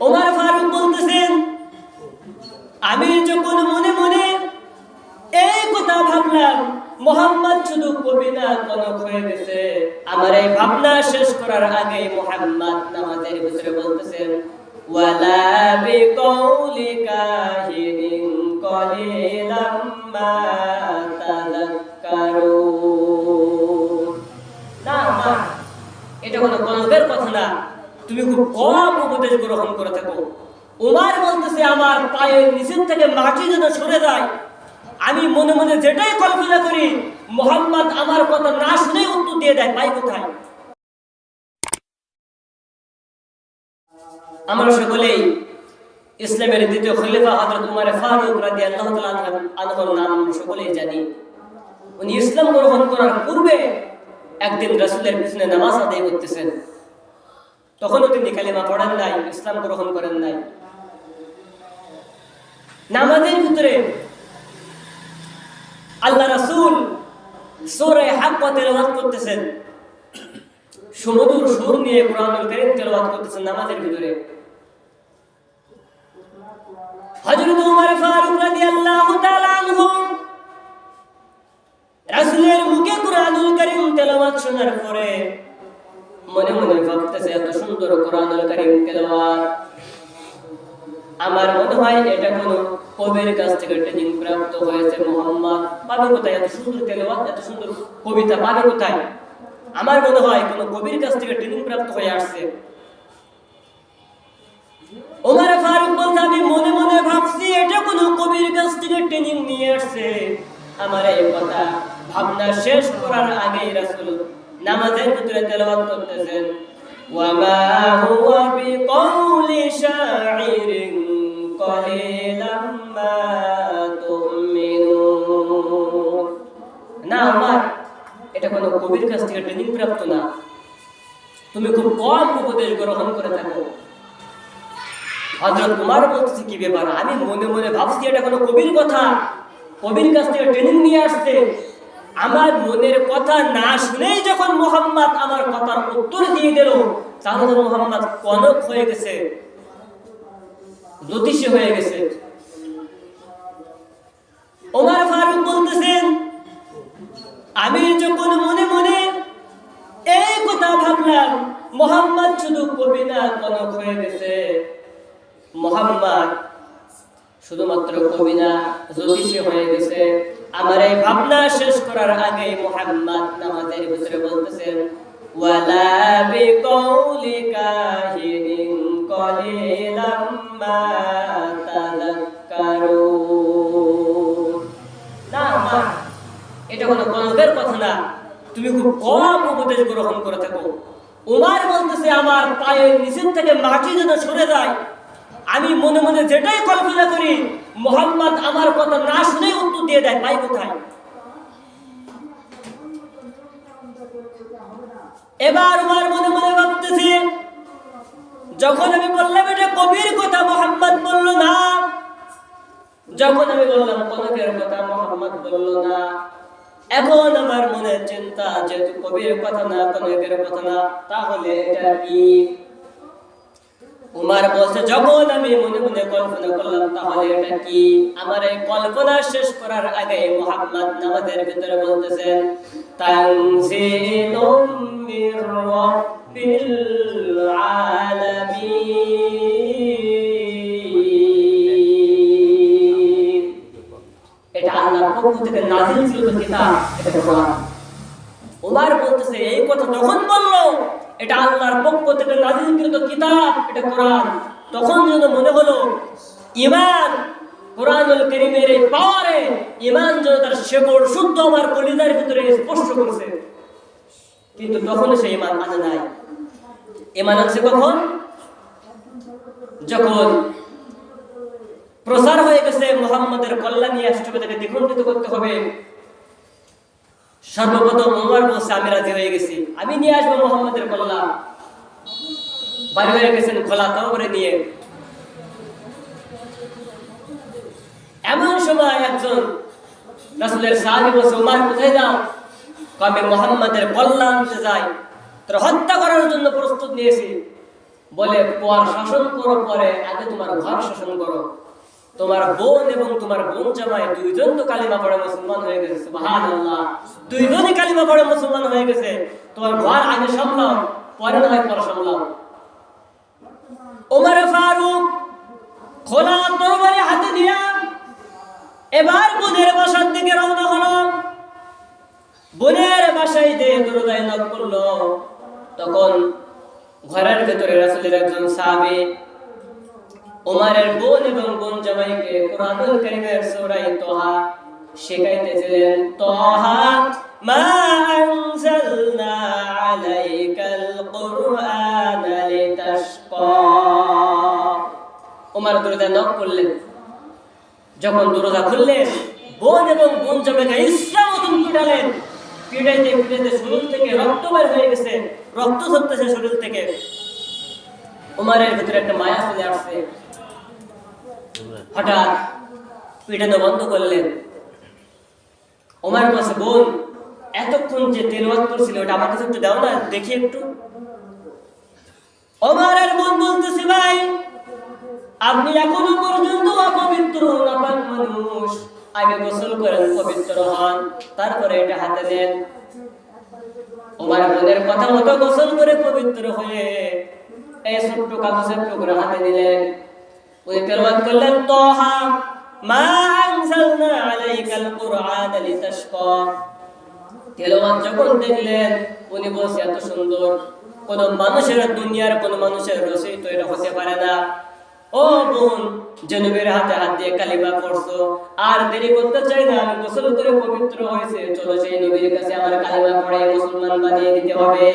ওমর ফারুক বলতেছেন, আমি যখন মনে মনে এই কথা ভাবলাম মুহাম্মদ শুধু কবি না কনক হয়ে গেছে, আমার এই ভাবনা শেষ করার আগে মুহাম্মদ নামাজের ভিতরে বলতেছেন, ওয়ালা বিকাউলি কাহিনিন কলিলাম মা তাযাক্কারুন। না মা, এটা কোনো কনকের কথা না, তুমি খুব কম উপদেশ গ্রহণ করে থাকো। ওমর বলতেছে, আমার পায়ের নিচের থেকে মাটি যেন সরে যায়, আমি মনে মনে যেটাই কল্পনা করি মুহাম্মদ আমার কথা না শুনে উত্তর দিয়ে দেয়, পাই কোথায়? আমরা সকলেই ইসলামের দ্বিতীয় খলিফা হযরত ওমর ফারুক রাদিয়াল্লাহু তাআলা আনহুর নাম সকলেই জানি। উনি ইসলাম গ্রহণ করার পূর্বে একদিন রাসূলের পিছনে নামাজ আদায় করতেছেন। তখনও তিনি কালিমা পড়েন নাই, ইসলাম গ্রহণ করেন নাই। নামাজের ভিতরে আল্লাহ রাসূল সূরা হাক্কা তেলাওয়াত করতেছেন, সুমধুর সুর নিয়ে কোরআনুল কারীম তেলাওয়াত করতেছেন নামাজের ভিতরে। হযরত ওমর ফারুক রাদিয়াল্লাহু তাআলা আনহু রাসূলের মুখে কোরআনুল কারীম তেলাওয়াত শোনার পরে মনে মনে ভাবতেছে, এত সুন্দর কোরআনুল কারীম তেলাওয়াত, আমার মনে হয় এটা কোনো কবির কাছ থেকে ট্রেনিং প্রাপ্ত হয়েছে। মুহাম্মদ পাবে কোথায় এত সুন্দর তেলাওয়াত, এত সুন্দর কবিতা পাবে কোথায়? আমার মনে হয় কোনো কবির কাছ থেকে ট্রেনিং প্রাপ্ত হয়ে আসছে। ওমর ফারুক বলতে, আমি মনে মনে ভাবছি এটা কোনো কবির কাছ থেকে ট্রেনিং নিয়ে আসছে। আমার এই কথা ভাবনা শেষ করার আগেই রাসূল নামাজের ভিতরে তেলাওয়াত করতেছেন, ওয়া মা হুয়া বিকাউলি শাইরিন কলিলাম মা তুমিনুন। না আমার, এটা কোনো কবির কাছ থেকে ট্রেনিং প্রাপ্ত না, তুমি খুব কম উপদেশ গ্রহণ করে থাকো। হযরত ওমর বলতেছে, কি ব্যাপার? আমি মনে মনে ভাবছি এটা কোনো কবির কথা, কবির কাছ থেকে ট্রেনিং নিয়ে আসছে। আমার মনের কথা না শুনেই যখন মুহাম্মদ আমার কথার উত্তর দিয়ে দিল, তাহলে মুহাম্মদ কনক হয়ে গেছে, জ্যোতিষী হয়ে গেছে। ওমর ফারুক বলতেছেন, আমি যখন মনে মনে এই কথা ভাবলাম মুহাম্মদ শুধু কবি না কনক হয়ে গেছে, মুহাম্মদ শুধুমাত্র কবি না জ্যোতিষী হয়ে গেছে, আমার এই ভাবনা শেষ করার আগে মুহাম্মদ নামাজের ভিতরে বলতেছেন, ওয়ালা বিকাউলি কাহিনিন কলিলাম মা তাযাক্কারুন। না মা, এটা কোনো কনকের কথা না, তুমি খুব কম উপদেশ গ্রহণ করে থাকো। ওমর বলতেছে, আমার পায়ের নিচের থেকে মাটি যেন সরে যায়, আমি মনে মনে যেটাই কল্পনা করি মুহাম্মদ আমার কথা না শুনে উত্তর দিয়ে দেয়, পাই কোথায়? এবার ওমর মনে মনে ভাবতেছে, যখন আমি বললাম এটা কবির কথা, মুহাম্মদ বলল না। যখন আমি বললাম কনকের কথা, মুহাম্মদ বলল না। এখন আমার মনে চিন্তা, যেহেতু কবির কথা না, কনকের কথা না, তাহলে এটা কি? উমর বলছে, যখন আমি মনে মনে কল্পনা করলাম তাহলে এটা কি? আমার এই কল্পনা শেষ করার আগে মুহাম্মদ নামাজের ভিতরে বলতেছেন, তানজিলুম মির রাব্বিল আলামিন। এটা আল্লাহর পক্ষ থেকে নাযিলকৃত কিতাব, এটা কোরআন। উমর বলতেছে, এই কথা যখন বললো এটা আল্লাহর পক্ষ থেকে নাযিলকৃত কিতাব, এটা কোরআন, তখন যেন মনে হলো ঈমান, কোরআনুল কারীমের এই পাওয়ারে ঈমান যেন তার শেকড় শুদ্ধ আমার কলিজার ভিতরে স্পর্শ করেছে। কিন্তু তখন সে ঈমান আনে নাই। ঈমান আনছে কখন? যখন প্রচার হয়ে গেছে মুহাম্মাদের কল্যাণ নিয়ে আসতে হবে, তাকে দ্বিখণ্ডিত করতে হবে। সর্বপ্রথম ওমর বলছে, আমি রাজি হয়ে গেছি, আমি নিয়ে আসবো মুহাম্মাদের কল্যাণ। বাড়ি হয়ে গেছেন খোলা তওরে নিয়ে। এমন সময় একজন রাসূলের সাহাবী বলছে, ওমর কোথায় যাও? আমি মুহাম্মাদের কল্যাণ আনতে যাই, তোর হত্যা করার জন্য প্রস্তুত নিয়েছি। বলে পর শাসন করো, পরে আগে তোমার ঘর শাসন করো। তোমার বোন এবং তোমার বোন জামাই দুইজন তো কালিমা পড়ে মুসলমান হয়ে গেছে, সুবহানাল্লাহ, দুইজনই কালিমা পড়ে মুসলমান হয়ে গেছে। তোমার ঘর আগে সামলাও, পরে না হয় পর সামলাও। ওমর ফারুক খোলা তরবারি হাতে নিয়ে এবার বোনের বাসার দিকে রওনা হলো। বোনের বাসায় দিয়ে দরজায় নক করলো। তখন ঘরের ভেতরে রাসূলের একজন সাহাবী ওমরের বোন এবং বোন জামাইকে কুরআনুল কারীমের সূরা তাহা শেখাইতেছিলেন। তাহা মা আনজালনা আলাইকাল কুরআনা লিতাশকা। ওমর দরজা নক করলেন। যখন দরজা খুললেন, বোন এবং বোন জামাইকে ইসলাম মতন পিটালেন। পিটাইতে পিটাইতে শরীর থেকে রক্ত বের হয়ে গেছে, রক্ত ঝরতেছে শরীর থেকে। ওমরের ভিতরে একটা মায়া চলে আসছে। হঠাৎ পিটানো বন্ধ করলেন। ওমর বলছে, বোন এতক্ষণ যে তেলাওয়াত করছিল ওটা আমার কাছে একটু দাও না, দেখি একটু। ওমরের বোন বলতেছে, ভাই আপনি এখনো পর্যন্ত অপবিত্র নাপাক মানুষ, আগে গোসল করেন, পবিত্র হন, তারপরে এটা হাতে নেন। ওমর বোনের কথা মতো গোসল করে পবিত্র হয়ে এই ছোট্ট কাগজের টুকরা হাতে নিলেন। ওই তেলাওয়াত করলেন, তাহা মা আনজালনা আলাইকাল কুরআনা লিতাশকা। তেলাওয়াত যখন দেখলেন, উনি বলছে এত সুন্দর, কোন মানুষের দুনিয়ার কোন মানুষের রচিত এটা হতে পারে না। ও বোন, যে নবীর হাতে হাত দিয়ে কালিমা পড়ছো, আর দেরি করতে চাই না, আমি গোসল করে পবিত্র হয়েছে, চলো সেই নবীর কাছে আমার কালিমা পড়ে মুসলমান বানিয়ে দিতে হবে।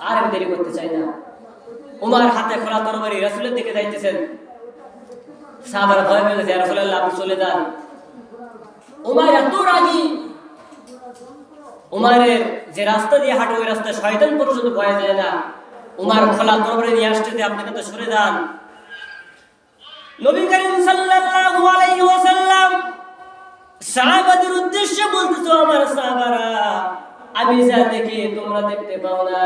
আর আমি দেরি করতে চাই না। উমার হাতে খোলা তরবারি, রাসূলের দিকে যাইতেছেন। সাহাবারা ভয় পেয়ে গেছে, ইয়া রাসূলুল্লাহ আপনি চলে যান। উমার এত রাগী, উমারের যে রাস্তা দিয়ে হাঁটে ওই রাস্তায় শয়তান পর্যন্ত ভয় যায় না। উমার খোলা তরবারি নিয়ে আসতেছে, আপনি কিন্তু সরে যান। নবী করিম সাল্লাল্লাহু আলাইহি ওয়াসাল্লাম সাহাবাদের উদ্দেশ্যে বলতেছে, আমার সাহাবারা, আমি যা দেখি তোমরা দেখতে পাও না,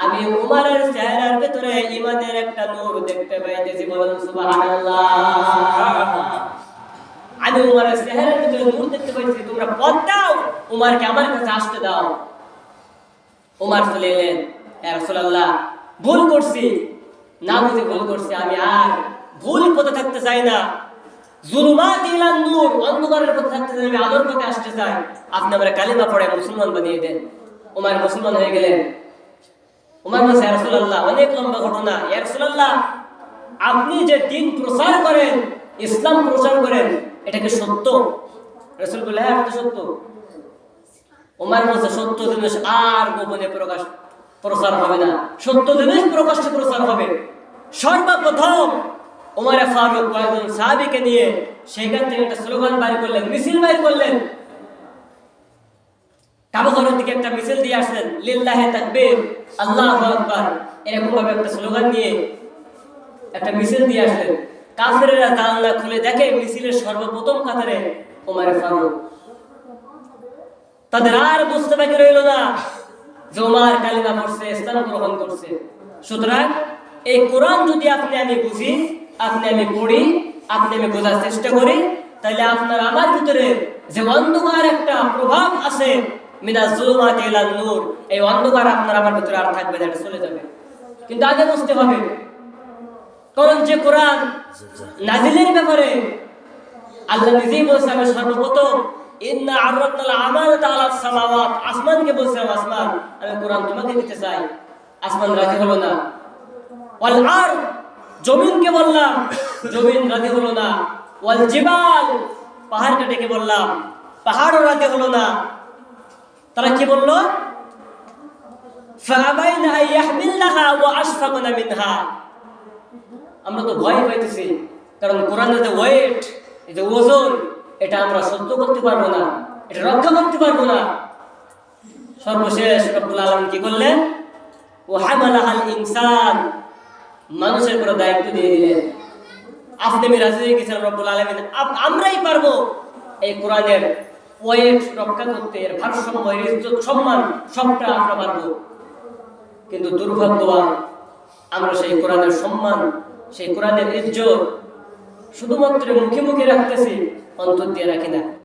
আমি উমারের চেহারার ভিতরে ঈমানের একটা নূর দেখতে পাইতেছি, বলুন সুবহানাল্লাহ। আমি উমারের চেহারার ভিতরে নূর দেখতে পাইতেছি, তোমরা পথ দাও, উমারকে আমার কাছে আসতে দাও। উমার চলে এলেন, ইয়া রাসূলুল্লাহ ভুল করছি, না বুঝে ভুল করছি, আমি আর ভুল পথে থাকতে চাই না। জুলুমাত ইলান নূর, অন্ধকারের পথে থাকতে চাই, আমি আলোর পথে আসতে চাই। আপনি আমার কালিমা পড়ে মুসলমান বানিয়ে দেন। উমার মুসলমান হয়ে গেলেন। উমার বলছে, ইয়া রাসূলুল্লাহ অনেক লম্বা ঘটনা, ইয়া রাসূলুল্লাহ আপনি যে দিন প্রচার করেন, ইসলাম প্রচার করেন, এটা কি সত্য? রাসূল বললেন, হ্যাঁ এটা সত্য। উমার বলছে, সত্য জিনিস আর গোপনে প্রচার হবে না, সত্য জিনিস প্রকাশ্যে প্রচার হবে। সর্বপ্রথম ওমর ফারুক কয়েকজন সাহাবীকে নিয়ে সেখান থেকে একটা স্লোগান বাইর করলেন, মিছিল বাইর করলেন। কাবাঘরের দিকে একটা মিছিল দিয়ে আসলেন, লিল্লাহি তাকবীর, আল্লাহু আকবার, এরকম ভাবে একটা স্লোগান নিয়ে একটা মিছিল দিয়ে আসলেন। কাফেররা জানলা খুলে দেখে মিছিলের সর্বপ্রথম কাতারে ওমর ফারুক। তাদের আর বুঝতে বাকি রইল না যে ওমর কালিমা পড়ছে, ইসলাম গ্রহণ করছে। সুতরাং এই কোরআন যদি আপনি আমি বুঝি, আপনি আমি পড়ি, আপনি আমি বোঝার চেষ্টা করি, তাহলে আপনার আমার ভিতরে যে অন্ধকার একটা প্রভাব আছে, মিনাজ জুলুমাতি ইলান নূর, এই অন্ধকার আপনার আমার ভিতরে আর থাকবে না, এটা চলে যাবে। কিন্তু আগে বুঝতে হবে, কারণ যে কোরআন নাজিলের ব্যাপারে আল্লাহ নিজেই বলছে, আমি সর্বপ্রথম ইন্না আররাদনাল আমানাতা আলাস সামাওয়াত, আসমানকে বলছিলাম, আসমান আমি কোরআন তোমাকে দিতে চাই, আসমান রাজি হলো না। ওয়াল আরদ, জমিনকে বললাম, জমিন রাজি হলো না। ওয়াল জিবাল, পাহাড়কে ডেকে বললাম, পাহাড়ও রাজি হলো না। তারা কি বললো? ফাআবাইনা আন ইয়াহমিলনাহা ওয়া আশফাকনা মিনহা। আমরা তো ভয় পাইতেছি, কারণ কোরআনের যে ওয়েট, এই যে ওজন, এটা আমরা সহ্য করতে পারবো না, এটা রক্ষা করতে পারবো না। সর্বশেষ রব্বুল আলামিন কি করলেন? ওয়া হামালাহাল ইনসান, মানুষের উপর দায়িত্ব দিয়ে দিলেন। আপনি আমি রাজি হয়ে গেছেন, রব্বুল আলামিন আমরাই পারবো এই কোরআনের ওয়েট রক্ষা করতে, এর ভারসাম্য, এর ইজ্জত সম্মান সবটা আমরা পারবো। কিন্তু দুর্ভাগ্যবান আমরা সেই কোরআনের সম্মান, সেই কোরআনের ইজ্জত শুধুমাত্র মুখে মুখে রাখতেছি, অন্তর দিয়ে রাখি না।